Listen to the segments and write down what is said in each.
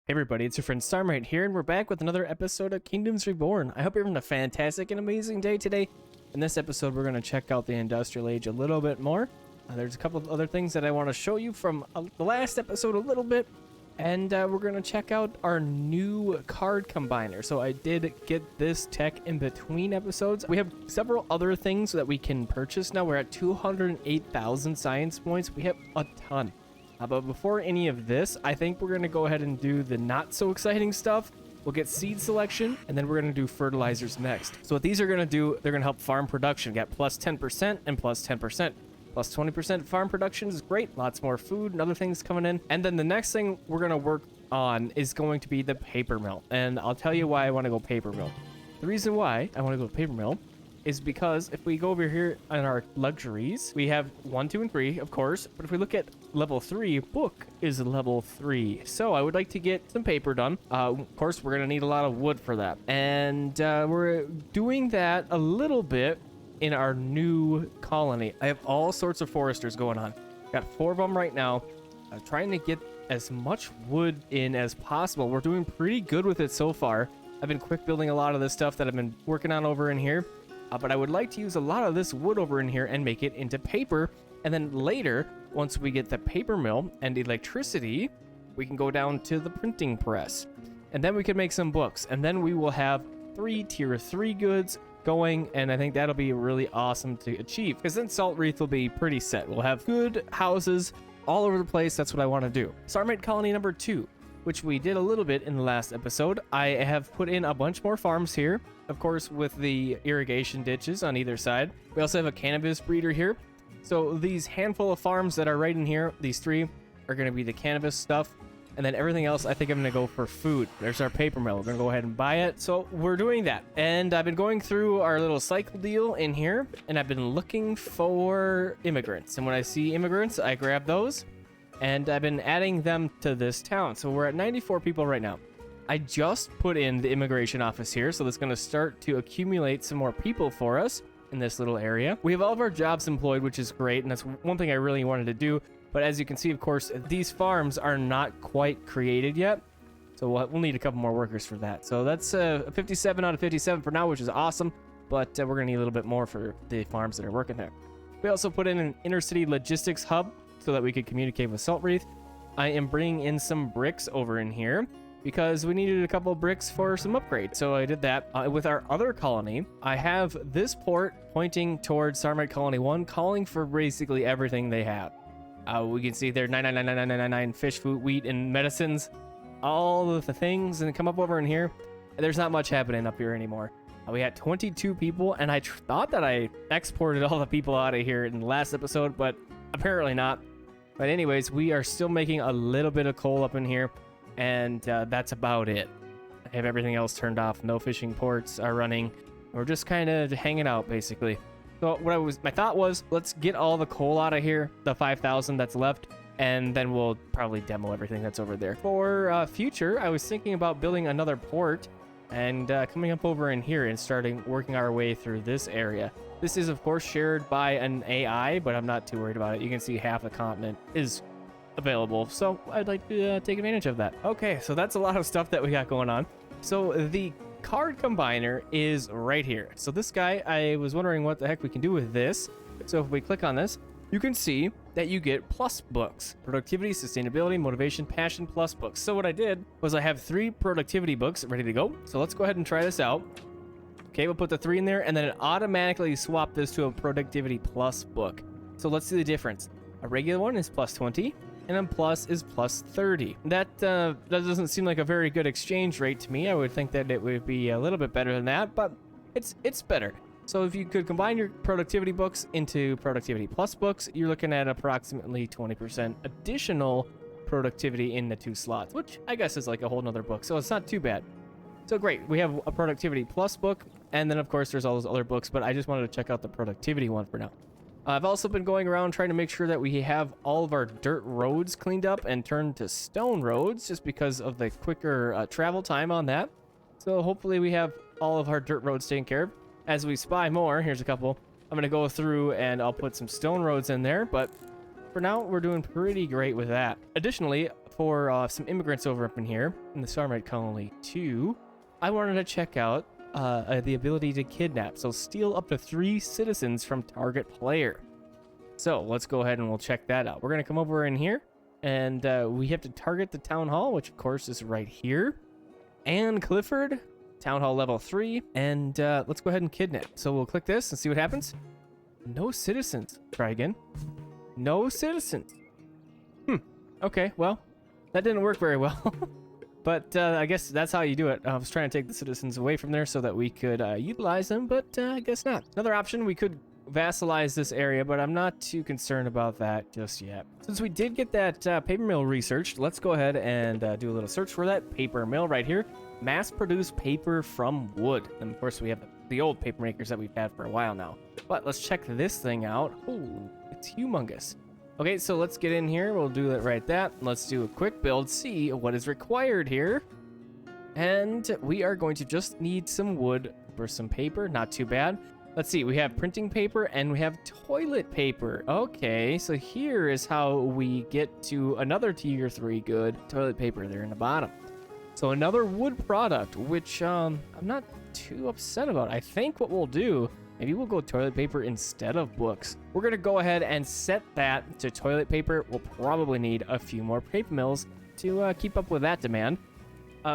Hey everybody, it's your friend Sarmate here, and we're back with another episode of Kingdoms Reborn. I hope you're having a fantastic and amazing day today. In this episode, we're going to check out the Industrial Age a little bit more. There's a couple of other things that I want to show you from the last episode a little bit, and we're going to check out our new card combiner. So I did get this tech in between episodes. We have several other things that we can purchase now. We're at 208,000 science points. We have a ton. But before any of this, I think we're going to go ahead and do the not so exciting stuff. We'll get seed selection, and then we're going to do fertilizers next. So what these are going to do, they're going to help farm production. Got plus 10% and plus 10%. Plus 20% farm production is great. Lots more food and other things coming in. And then the next thing we're going to work on is going to be the paper mill. And I'll tell you why I want to go paper mill. The reason why I want to go paper mill is because if we go over here on our luxuries, we have 1, 2, and 3, of course. But if we look at level 3, book is level 3. So I would like to get some paper done. Of course, we're going to need a lot of wood for that. And we're doing that a little bit in our new colony. I have all sorts of foresters going on. Got 4 of them right now. I'm trying to get as much wood in as possible. We're doing pretty good with it so far. I've been quick building a lot of this stuff that I've been working on over in here. But I would like to use a lot of this wood over in here and make it into paper. And then later, once we get the paper mill and electricity, we can go down to the printing press. And then we can make some books. And then we will have 3 tier 3 goods going. And I think that'll be really awesome to achieve. Because then Salt Wreath will be pretty set. We'll have good houses all over the place. That's what I want to do. Sarmate colony number 2, which we did a little bit in the last episode. I have put in a bunch more farms here. Of course, with the irrigation ditches on either side. We also have a cannabis breeder here. So these handful of farms that are right in here, these 3 are going to be the cannabis stuff. And then everything else, I think I'm going to go for food. There's our paper mill. We're going to go ahead and buy it. So we're doing that. And I've been going through our little cycle deal in here. And I've been looking for immigrants. And when I see immigrants, I grab those. And I've been adding them to this town. So we're at 94 people right now. I just put in the immigration office here, so that's going to start to accumulate some more people for us in this little area. We have all of our jobs employed, which is great, and that's one thing I really wanted to do. But as you can see, of course, these farms are not quite created yet, so we'll need a couple more workers for that. So that's 57 out of 57 for now, which is awesome, but we're going to need a little bit more for the farms that are working there. We also put in an inner-city logistics hub so that we could communicate with Salt Wreath. I am bringing in some bricks over in here, because we needed a couple of bricks for some upgrades. So I did that. With our other colony, I have this port pointing towards Sarmate Colony 1, calling for basically everything they have. We can see there 9999999 fish, food, wheat, and medicines. All of the things, and come up over in here. There's not much happening up here anymore. We had 22 people, and I thought that I exported all the people out of here in the last episode, but apparently not. But anyways, we are still making a little bit of coal up in here. And that's about it. I have everything else turned off. No fishing ports are running. We're just kind of hanging out, basically. So my thought was, let's get all the coal out of here, the 5,000 that's left, and then we'll probably demo everything that's over there. For future, I was thinking about building another port and coming up over in here and starting working our way through this area. This is, of course, shared by an AI, but I'm not too worried about it. You can see half the continent is available, so I'd like to take advantage of that. Okay, so that's a lot of stuff that we got going on. So the card combiner is right here. So this guy, I was wondering what the heck we can do with this. So if we click on this, you can see that you get plus books: productivity, sustainability, motivation, passion, plus books. So what I did was I have 3 productivity books ready to go. So let's go ahead and try this out. Okay, we'll put the 3 in there, and then it automatically swapped this to a productivity plus book. So let's see the difference. A regular one is plus 20. And then plus is plus 30. That doesn't seem like a very good exchange rate to me. I would think that it would be a little bit better than that, but it's better. So if you could combine your productivity books into productivity plus books, you're looking at approximately 20% additional productivity in the 2 slots, which I guess is like a whole nother book. So it's not too bad. So great, we have a productivity plus book, and then of course there's all those other books, but I just wanted to check out the productivity one for now. I've also been going around trying to make sure that we have all of our dirt roads cleaned up and turned to stone roads, just because of the quicker travel time on that. So hopefully we have all of our dirt roads taken care of. As we spy more, here's a couple. I'm going to go through and I'll put some stone roads in there, but for now we're doing pretty great with that. Additionally, for some immigrants over up in here in the Sarmate colony too, I wanted to check out the ability to kidnap. So steal up to 3 citizens from target player. So let's go ahead and we'll check that out. We're going to come over in here, and we have to target the town hall, which of course is right here. And Clifford, town hall level 3, and let's go ahead and kidnap. So we'll click this and see what happens. No citizens. Try again. No citizens. Okay, well, that didn't work very well. But I guess that's how you do it. I was trying to take the citizens away from there so that we could utilize them, but I guess not. Another option, we could vassalize this area, but I'm not too concerned about that just yet. Since we did get that paper mill researched, let's go ahead and do a little search for that paper mill right here. Mass produce paper from wood. And of course we have the old paper makers that we've had for a while now. But let's check this thing out. Oh, it's humongous. Okay, so let's get in here. We'll do it right that. Let's do a quick build, see what is required here. And we are going to just need some wood for some paper. Not too bad. Let's see, we have printing paper and we have toilet paper. Okay, so here is how we get to another tier 3 good toilet paper there in the bottom. So another wood product, which I'm not too upset about. I think what we'll do, maybe we'll go toilet paper instead of books. We're going to go ahead and set that to toilet paper. We'll probably need a few more paper mills to keep up with that demand.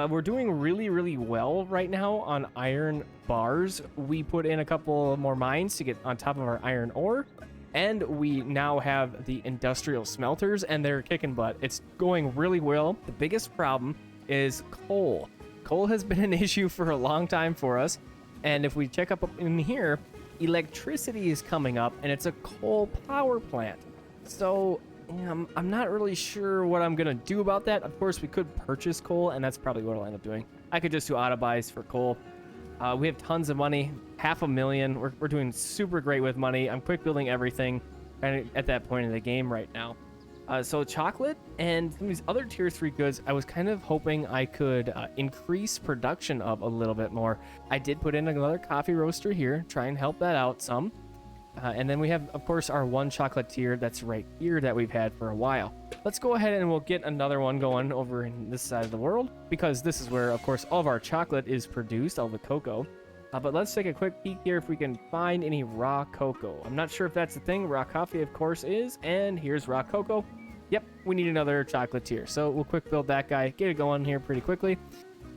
We're doing really, really well right now on iron bars. We put in a couple more mines to get on top of our iron ore. And we now have the industrial smelters, and they're kicking butt. It's going really well. The biggest problem is coal. Coal has been an issue for a long time for us. And if we check up in here, electricity is coming up, and it's a coal power plant. So I'm not really sure what I'm gonna do about that. Of course, we could purchase coal, and that's probably what I'll end up doing. I could just do auto buys for coal. We have tons of money, $500,000. We're doing super great with money. I'm quick building everything at that point in the game right now. So chocolate and some of these other tier 3 goods, I was kind of hoping I could increase production of a little bit more. I did put in another coffee roaster here, try and help that out some. And then we have, of course, our one chocolatier that's right here that we've had for a while. Let's go ahead and we'll get another one going over in this side of the world, because this is where, of course, all of our chocolate is produced, all the cocoa. But let's take a quick peek here if we can find any raw cocoa. I'm not sure if that's the thing. Raw coffee, of course, is. And here's raw cocoa. Yep, we need another chocolatier. So we'll quick build that guy, get it going here pretty quickly.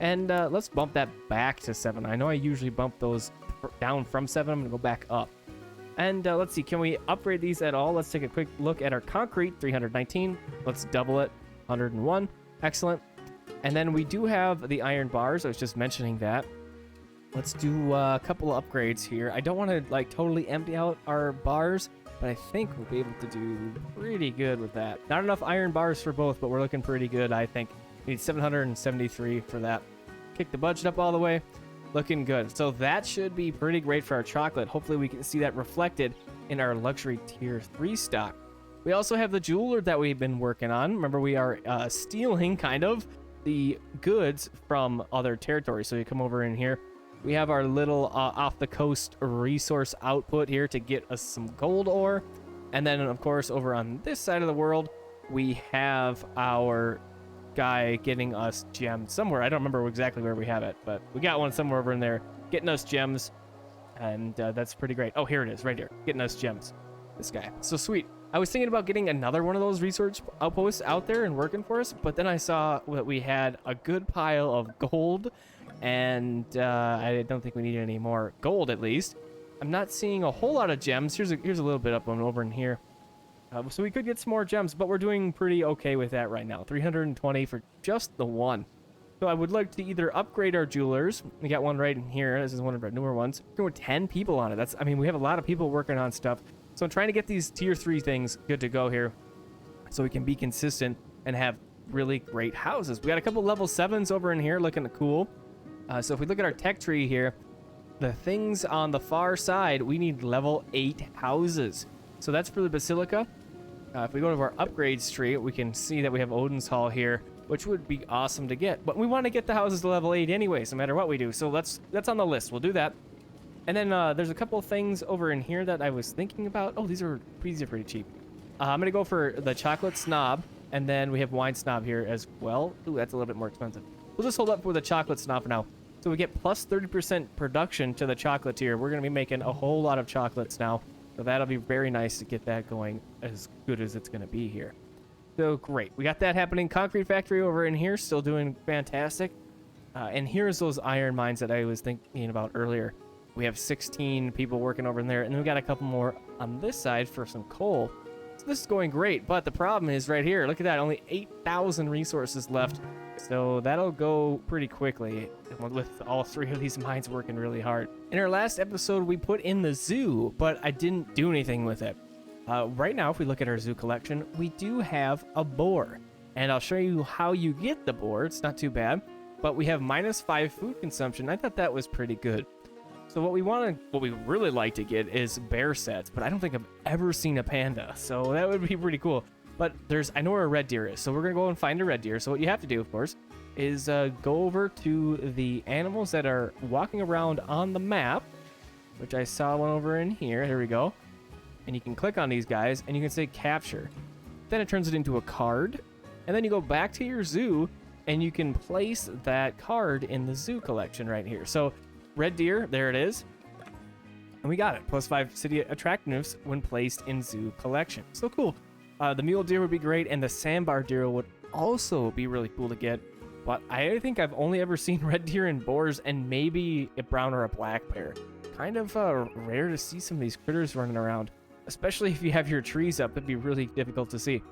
And let's bump that back to 7. I know I usually bump those down from 7. I'm going to go back up. And let's see, can we upgrade these at all? Let's take a quick look at our concrete, 319. Let's double it, 101. Excellent. And then we do have the iron bars. I was just mentioning that. Let's do a couple of upgrades here. I don't want to like totally empty out our bars, but I think we'll be able to do pretty good with that. Not enough iron bars for both, but we're looking pretty good, I think. We need 773 for that. Kick the budget up all the way. Looking good. So that should be pretty great for our chocolate. Hopefully we can see that reflected in our luxury tier 3 stock. We also have the jeweler that we've been working on. Remember, we are stealing kind of the goods from other territories. So you come over in here. We have our little off the coast resource output here to get us some gold ore. And then, of course, over on this side of the world, we have our guy getting us gems somewhere. I don't remember exactly where we have it, but we got one somewhere over in there getting us gems. And that's pretty great. Oh, here it is right here, getting us gems. This guy. So sweet. I was thinking about getting another one of those research outposts out there and working for us, but then I saw that we had a good pile of gold, and I don't think we need any more gold, at least. I'm not seeing a whole lot of gems. Here's a little bit up one over in here. So we could get some more gems, but we're doing pretty okay with that right now. 320 for just the one. So I would like to either upgrade our jewelers. We got one right in here. This is one of our newer ones. There were 10 people on it. I mean, we have a lot of people working on stuff. So I'm trying to get these tier 3 things good to go here so we can be consistent and have really great houses. We got a couple level 7s over in here looking cool. So if we look at our tech tree here, the things on the far side, we need level 8 houses. So that's for the Basilica. If we go to our upgrades tree, we can see that we have Odin's Hall here, which would be awesome to get. But we want to get the houses to level 8 anyways, no matter what we do. So that's on the list. We'll do that. And then there's a couple of things over in here that I was thinking about. Oh, these are pretty cheap. I'm going to go for the Chocolate Snob. And then we have wine snob here as well. Ooh, that's a little bit more expensive. We'll just hold up with the chocolate snob for now. So we get plus 30% production to the chocolatier. We're going to be making a whole lot of chocolates now. So that'll be very nice to get that going as good as it's going to be here. So great. We got that happening. Concrete factory over in here, still doing fantastic. And here's those iron mines that I was thinking about earlier. We have 16 people working over in there. And then we got a couple more on this side for some coal. So this is going great. But the problem is right here. Look at that. Only 8,000 resources left. So that'll go pretty quickly with all three of these mines working really hard. In our last episode, we put in the zoo, but I didn't do anything with it. Right now, if we look at our zoo collection, we do have a boar. And I'll show you how you get the boar. It's not too bad. But we have -5 food consumption. I thought that was pretty good. So what we really like to get is bear sets, but I don't think I've ever seen a panda. So that would be pretty cool. But I know where a red deer is, so we're going to go and find a red deer. So what you have to do, of course, is go over to the animals that are walking around on the map, which I saw one over in here. There we go. And you can click on these guys, and you can say capture. Then it turns it into a card. And then you go back to your zoo, and you can place that card in the zoo collection right here. So red deer, there it is. And we got it. +5 city attractiveness when placed in zoo collection. So cool. The mule deer would be great, and the sandbar deer would also be really cool to get. But I think I've only ever seen red deer and boars, and maybe a brown or a black bear. Kind of rare to see some of these critters running around, especially if you have your trees up. It'd be really difficult to see.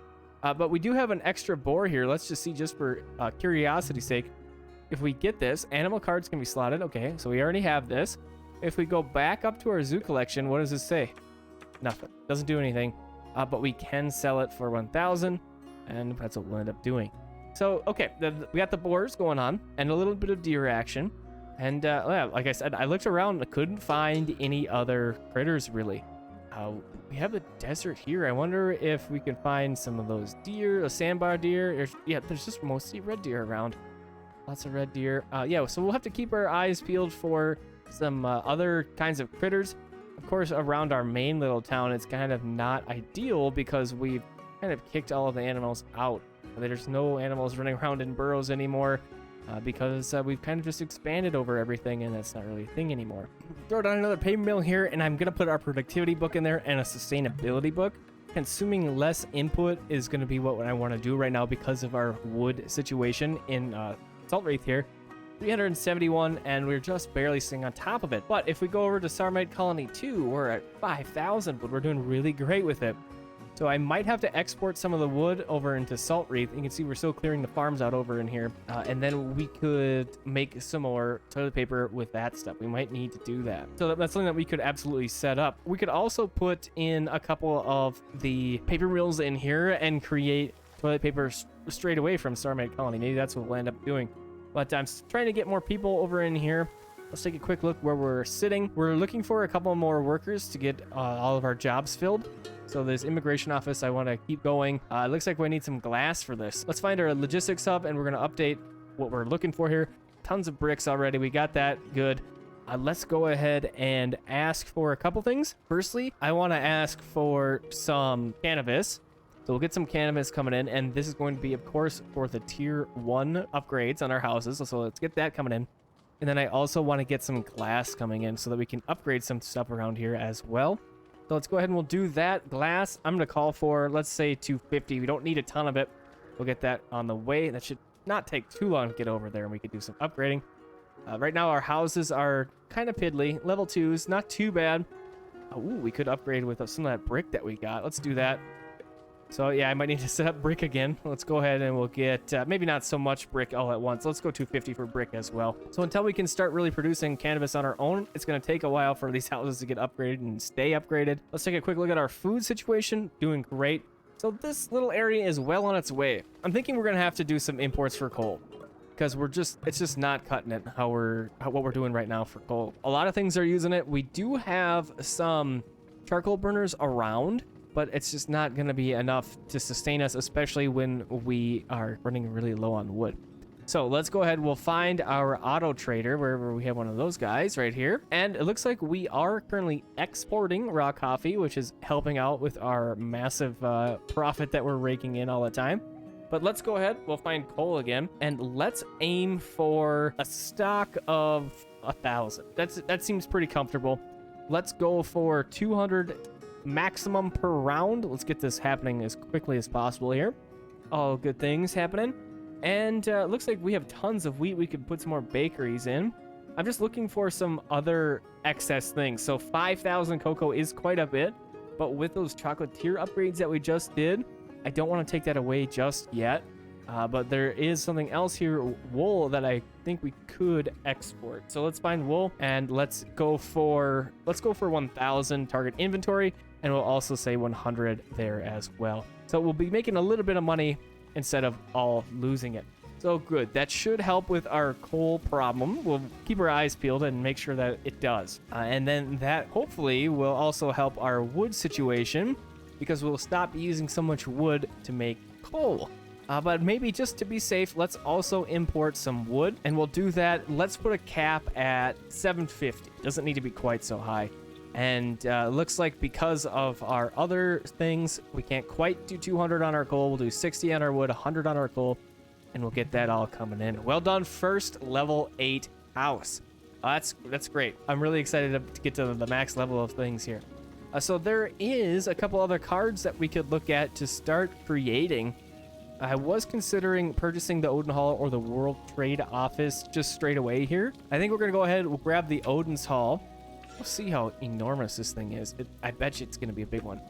But we do have an extra boar here. Let's just see, just for curiosity's sake. If we get this, animal cards can be slotted. Okay, so we already have this. If we go back up to our zoo collection, what does this say? Nothing. Doesn't do anything. But we can sell it for 1,000, and that's what we'll end up doing. So, okay, we got the boars going on, and a little bit of deer action. And yeah, like I said, I looked around, I couldn't find any other critters, really. We have the desert here. I wonder if we can find some of those deer, a sandbar deer. Yeah, there's just mostly red deer around. Lots of red deer. Yeah, so we'll have to keep our eyes peeled for some other kinds of critters. Of course, around our main little town, it's kind of not ideal because we've kind of kicked all of the animals out. There's no animals running around in burrows anymore because we've kind of just expanded over everything, and that's not really a thing anymore. Throw down another paper mill here, and I'm going to put our productivity book in there and a sustainability book. Consuming less input is going to be what I want to do right now because of our wood situation in Salt Wreath here. 371, and we're just barely staying on top of it. But if we go over to Sarmate Colony 2, we're at 5,000, but we're doing really great with it. So I might have to export some of the wood over into Salt Wreath. You can see we're still clearing the farms out over in here. And then we could make some more toilet paper with that stuff. We might need to do that. So that's something that we could absolutely set up. We could also put in a couple of the paper mills in here and create toilet paper straight away from Sarmate Colony. Maybe that's what we'll end up doing. But I'm trying to get more people over in here. Let's take a quick look where we're sitting. We're looking for a couple more workers to get all of our jobs filled. So this immigration office, I want to keep going. It looks like we need some glass for this. Let's find our logistics hub, and we're going to update what we're looking for here. Tons of bricks already. We got that. Good. Let's go ahead and ask for a couple things. Firstly, I want to ask for some cannabis. So we'll get some cannabis coming in, and this is going to be, of course, for the tier 1 upgrades on our houses. So let's get that coming in. And then I also want to get some glass coming in so that we can upgrade some stuff around here as well. So let's go ahead and we'll do that. Glass, I'm going to call for, let's say 250. We don't need a ton of it. We'll get that on the way. That should not take too long to get over there, and we could do some upgrading. Right now, our houses are kind of piddly. Level 2s, not too bad. Ooh, we could upgrade with some of that brick that we got. Let's do that. So yeah, I might need to set up brick again. Let's go ahead and we'll get maybe not so much brick all at once. Let's go 250 for brick as well. So until we can start really producing cannabis on our own, it's going to take a while for these houses to get upgraded and stay upgraded. Let's take a quick look at our food situation. Doing great. So this little area is well on its way. I'm thinking we're going to have to do some imports for coal because it's just not cutting it what we're doing right now for coal. A lot of things are using it. We do have some charcoal burners around, but it's just not going to be enough to sustain us, especially when we are running really low on wood. So let's go ahead. We'll find our auto trader wherever we have one of those guys right here. And it looks like we are currently exporting raw coffee, which is helping out with our massive profit that we're raking in all the time. But let's go ahead. We'll find coal again, and let's aim for a stock of 1,000. That seems pretty comfortable. Let's go for 200 maximum per round. Let's get this happening as quickly as possible here. All good things happening. And looks like we have tons of wheat. We could put some more bakeries in. I'm just looking for some other excess things. So 5,000 cocoa is quite a bit, but with those chocolatier upgrades that we just did, I don't want to take that away just yet. But there is something else here, wool, that I think we could export. So let's find wool, and let's go for 1,000 target inventory, and we'll also say 100 there as well. So we'll be making a little bit of money instead of all losing it. So good. That should help with our coal problem. We'll keep our eyes peeled and make sure that it does. And then that hopefully will also help our wood situation, because we'll stop using so much wood to make coal. But maybe just to be safe, let's also import some wood, and we'll do that. Let's put a cap at 750. Doesn't need to be quite so high. And looks like because of our other things, we can't quite do 200 on our coal. We'll do 60 on our wood, 100 on our coal, and we'll get that all coming in. Well done, first level 8 house. That's great. I'm really excited to get to the max level of things here. So there is a couple other cards that we could look at to start creating. I was considering purchasing the Odin Hall or the World Trade Office just straight away here. I think we're going to go ahead, we'll grab the Odin's Hall. We'll see how enormous this thing is. I bet you it's going to be a big one.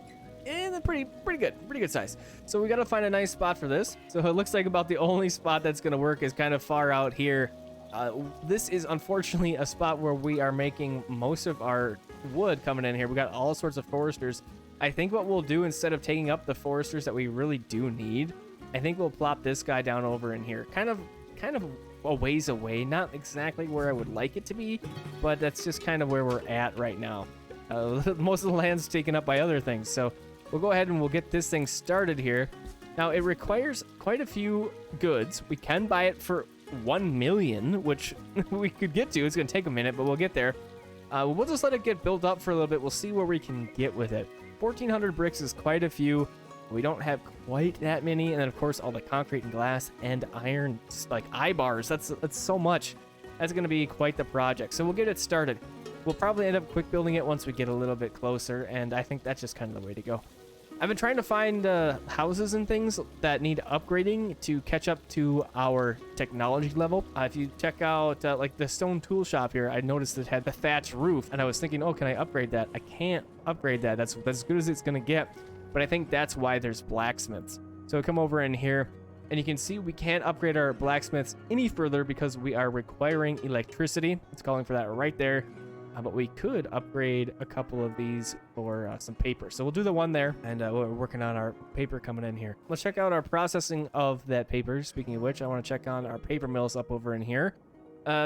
And pretty good size. So we got to find a nice spot for this. So it looks like about the only spot that's going to work is kind of far out here. This is unfortunately a spot where we are making most of our wood coming in here. We got all sorts of foresters. I think what we'll do, instead of taking up the foresters that we really do need, I think we'll plop this guy down over in here. Kind of a ways away. Not exactly where I would like it to be, but that's just kind of where we're at right now. Most of the land's taken up by other things, so we'll go ahead and we'll get this thing started here. Now, it requires quite a few goods. We can buy it for 1 million, which we could get to. It's going to take a minute, but we'll get there. We'll just let it get built up for a little bit. We'll see where we can get with it. 1,400 bricks is quite a few. We don't have quite that many. And then, of course, all the concrete and glass and iron, like eye-bars. That's so much. That's going to be quite the project. So we'll get it started. We'll probably end up quick building it once we get a little bit closer. And I think that's just kind of the way to go. I've been trying to find houses and things that need upgrading to catch up to our technology level. If you check out like the stone tool shop here, I noticed it had the thatch roof, and I was thinking, oh, can I upgrade that? I can't upgrade that. That's as good as it's going to get. But I think that's why there's blacksmiths. So come over in here, and you can see we can't upgrade our blacksmiths any further because we are requiring electricity. It's calling for that right there. But we could upgrade a couple of these for some paper. So we'll do the one there, and we're working on our paper coming in here. Let's check out our processing of that paper. Speaking of which, I want to check on our paper mills up over in here.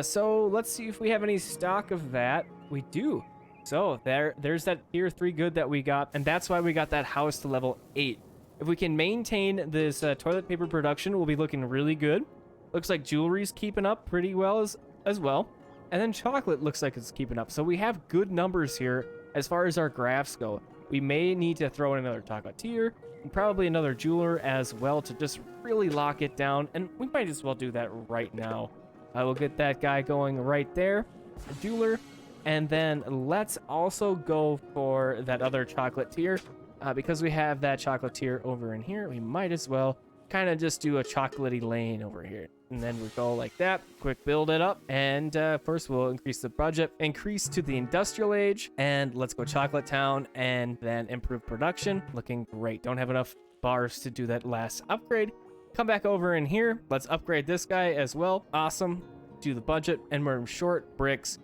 So let's see if we have any stock of that. We do. So there's that tier 3 good that we got, and that's why we got that house to level 8. If we can maintain this toilet paper production, we'll be looking really good. Looks like jewelry's keeping up pretty well as well. And then chocolate looks like it's keeping up. So we have good numbers here as far as our graphs go. We may need to throw in another chocolatier and probably another jeweler as well to just really lock it down. And we might as well do that right now. I will get that guy going right there, a jeweler. And then let's also go for that other chocolatier. Because we have that chocolatier over in here, we might as well kind of just do a chocolatey lane over here. And then we go like that, quick build it up. And first we'll increase the budget, increase to the industrial age, and let's go chocolate town and then improve production. Looking great. Don't have enough bars to do that last upgrade. Come back over in here. Let's upgrade this guy as well. Awesome. Do the budget, and we're short bricks,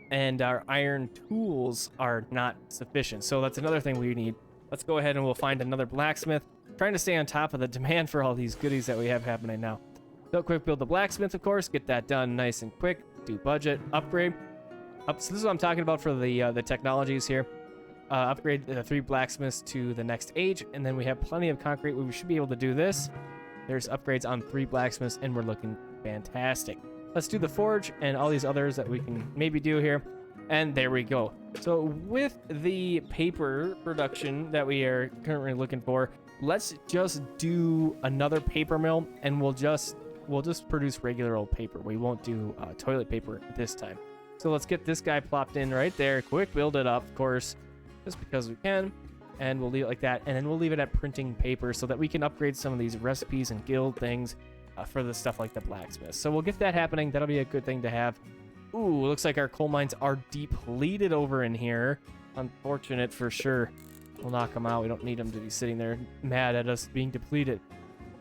and our iron tools are not sufficient. So that's another thing we need. Let's go ahead and we'll find another blacksmith. Trying to stay on top of the demand for all these goodies that we have happening now. So quick build the blacksmith, of course. Get that done nice and quick. Do budget, upgrade. So this is what I'm talking about for the technologies here. Upgrade the 3 blacksmiths to the next age, and then we have plenty of concrete. We should be able to do this. There's upgrades on 3 blacksmiths, and we're looking fantastic. Let's do the forge and all these others that we can maybe do here. And there we go. So with the paper production that we are currently looking for, let's just do another paper mill, and we'll just produce regular old paper. We won't do toilet paper this time. So let's get this guy plopped in right there. Quick build it up, of course, just because we can. And we'll leave it like that. And then we'll leave it at printing paper so that we can upgrade some of these recipes and guild things for the stuff like the blacksmith. So we'll get that happening. That'll be a good thing to have. Ooh, looks like our coal mines are depleted over in here. Unfortunate for sure. We'll knock them out. We don't need them to be sitting there mad at us being depleted.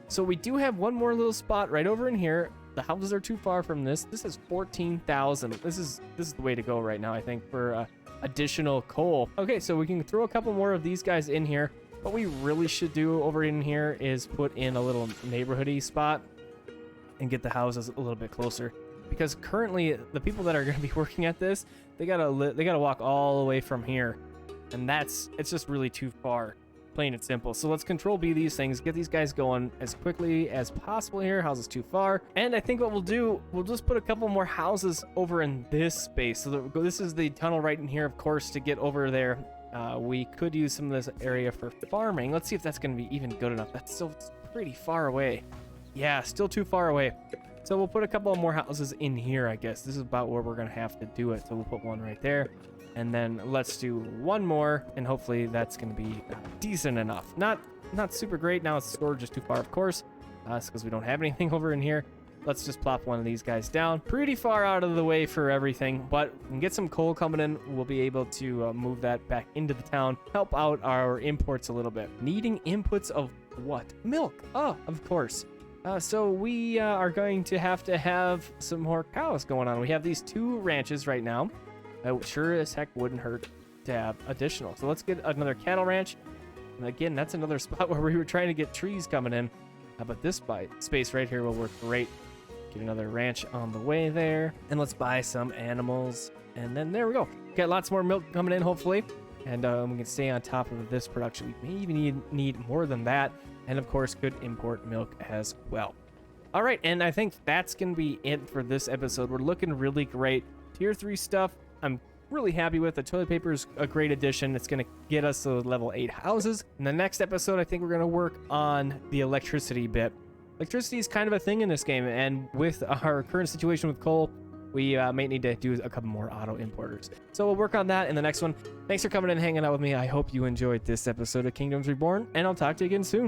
So we do have one more little spot right over in here. The houses are too far from this. This is 14,000. This is the way to go right now, I think, for additional coal. Okay, so we can throw a couple more of these guys in here. What we really should do over in here is put in a little neighborhoody spot and get the houses a little bit closer. Because currently, the people that are going to be working at this, they gotta walk all the way from here, and it's just really too far, plain and simple. So let's control B these things, get these guys going as quickly as possible here. Houses too far, and I think what we'll do, we'll just put a couple more houses over in this space. So that this is the tunnel right in here, of course, to get over there. We could use some of this area for farming. Let's see if that's going to be even good enough. That's still pretty far away. Yeah, still too far away. So we'll put a couple of more houses in here, I guess. This is about where we're going to have to do it. So we'll put one right there. And then let's do one more. And hopefully that's going to be decent enough. Not super great. Now it's storage is too far, of course. It's because we don't have anything over in here. Let's just plop one of these guys down. Pretty far out of the way for everything. But we can get some coal coming in. We'll be able to move that back into the town. Help out our imports a little bit. Needing inputs of what? Milk. Oh, of course. So we are going to have some more cows going on. We have these 2 ranches right now. Sure as heck wouldn't hurt to have additional. So let's get another cattle ranch. And again, that's another spot where we were trying to get trees coming in. But this space right here will work great. Get another ranch on the way there. And let's buy some animals. And then there we go. Got lots more milk coming in, hopefully. And we can stay on top of this production. We may even need more than that. And of course, could import milk as well. All right, and I think that's going to be it for this episode. We're looking really great. Tier 3 stuff, I'm really happy with. The toilet paper is a great addition. It's going to get us to level 8 houses. In the next episode, I think we're going to work on the electricity bit. Electricity is kind of a thing in this game, and with our current situation with coal, we may need to do a couple more auto importers. So we'll work on that in the next one. Thanks for coming and hanging out with me. I hope you enjoyed this episode of Kingdoms Reborn, and I'll talk to you again soon.